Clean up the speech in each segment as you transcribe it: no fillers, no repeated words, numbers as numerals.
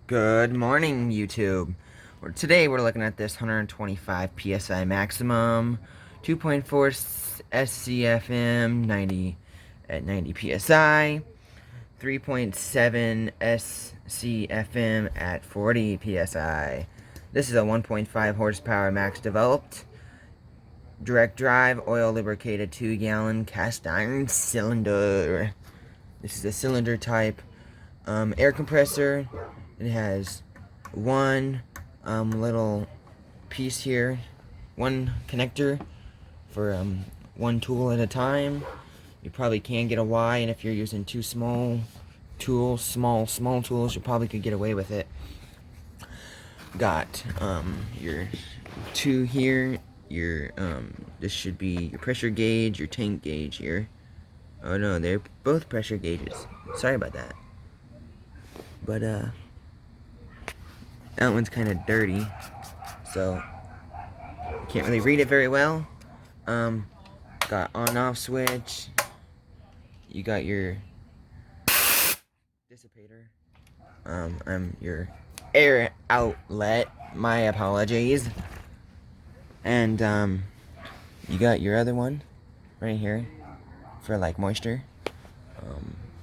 Good morning, YouTube. Today we're looking at this 125 psi maximum, 2.4 SCFM, 90 at 90 psi, 3.7 SCFM at 40 psi. This is a 1.5 horsepower max developed, direct drive, oil lubricated 2-gallon cast iron cylinder. This is a cylinder type air compressor. It has one little piece here, one connector for one tool at a time. You probably can get a Y, and if you're using two small tools, small tools, you probably could get away with it. Got your two here, your this should be your pressure gauge, your tank gauge here. Oh no, they're both pressure gauges. Sorry about that. But that one's kind of dirty, so can't really read it very well. Got on-off switch. You got your dissipator. Your air outlet. My apologies. And you got your other one right here for like moisture.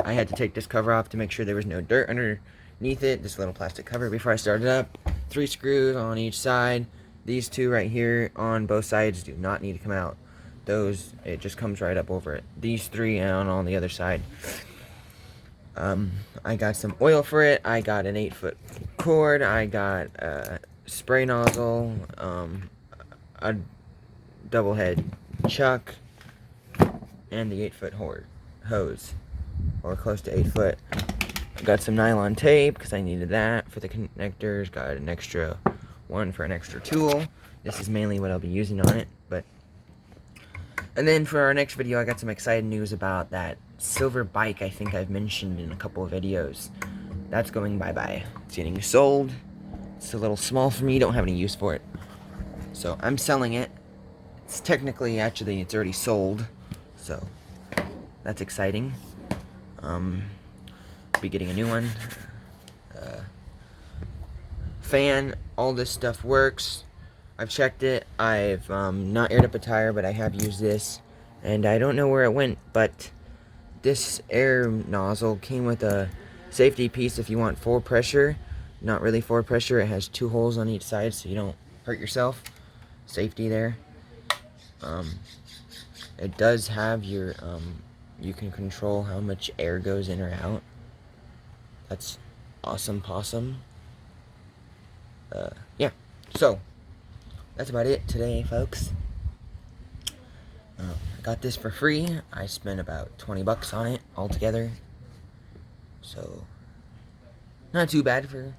I had to take this cover off to make sure there was no dirt underneath it. This little plastic cover before I started up. 3 screws on each side. These two right here on both sides do not need to come out. Those, it just comes right up over it. These 3 and on the other side. I got some oil for it. I got an 8-foot cord. I got a spray nozzle, a double head chuck, and the 8-foot hose, or close to 8 foot. I got some nylon tape because I needed that for the connectors. Got an extra one for an extra tool. This is mainly what I'll be using on it. And then for our next video, I got some exciting news about that silver bike I think I've mentioned in a couple of videos. That's going bye-bye. It's getting sold. It's a little small for me. Don't have any use for it. So I'm selling it. It's technically, actually, it's already sold. So that's exciting. Be getting a new one. Fan, all this stuff works. I've checked it. I've not aired up a tire, but I have used this, and I don't know where it went, but this air nozzle came with a safety piece if you want forward pressure. Not really forward pressure. It has 2 holes on each side so you don't hurt yourself. Safety there. It does have your you can control how much air goes in or out. That's awesome possum. Yeah, so that's about it today, folks. I got this for free. I spent about 20 bucks on it altogether, so not too bad for,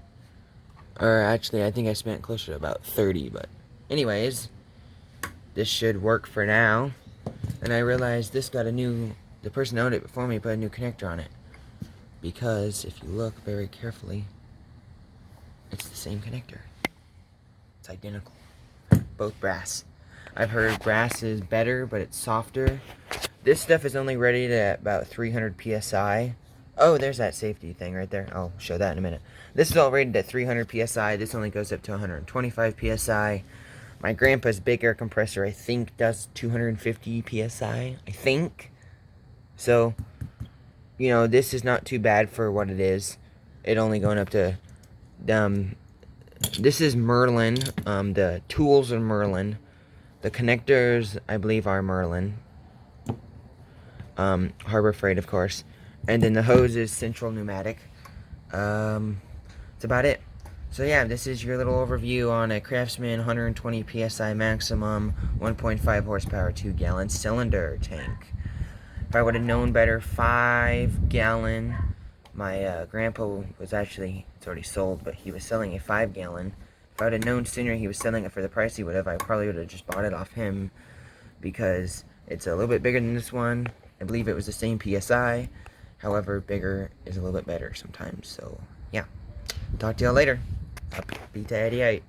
or actually I think I spent closer to about 30, but anyways, this should work for now. And I realized this got a new, the person who owned it before me put a new connector on it, because if you look very carefully, it's the same connector. It's identical. Both brass. I've heard brass is better, but it's softer. This stuff is only rated at about 300 psi. Oh, there's that safety thing right there. I'll show that in a minute. This is all rated at 300 psi. This only goes up to 125 psi. My grandpa's big air compressor, I think, does 250 psi. I think. So, you know, this is not too bad for what it is. It only going up to this is Merlin. The tools are Merlin. The connectors, I believe, are Merlin. Harbor Freight, of course. And then the hose is Central Pneumatic. That's about it. So yeah, this is your little overview on a Craftsman 120 psi maximum, 1.5 horsepower, 2-gallon cylinder tank. If I would have known better, 5-gallon. My grandpa was actually, it's already sold, but he was selling a 5-gallon. If I would have known sooner he was selling it for the price he would have, I probably would have just bought it off him, because it's a little bit bigger than this one. I believe it was the same PSI. However, bigger is a little bit better sometimes. So, yeah. Talk to y'all later. Happy to 88.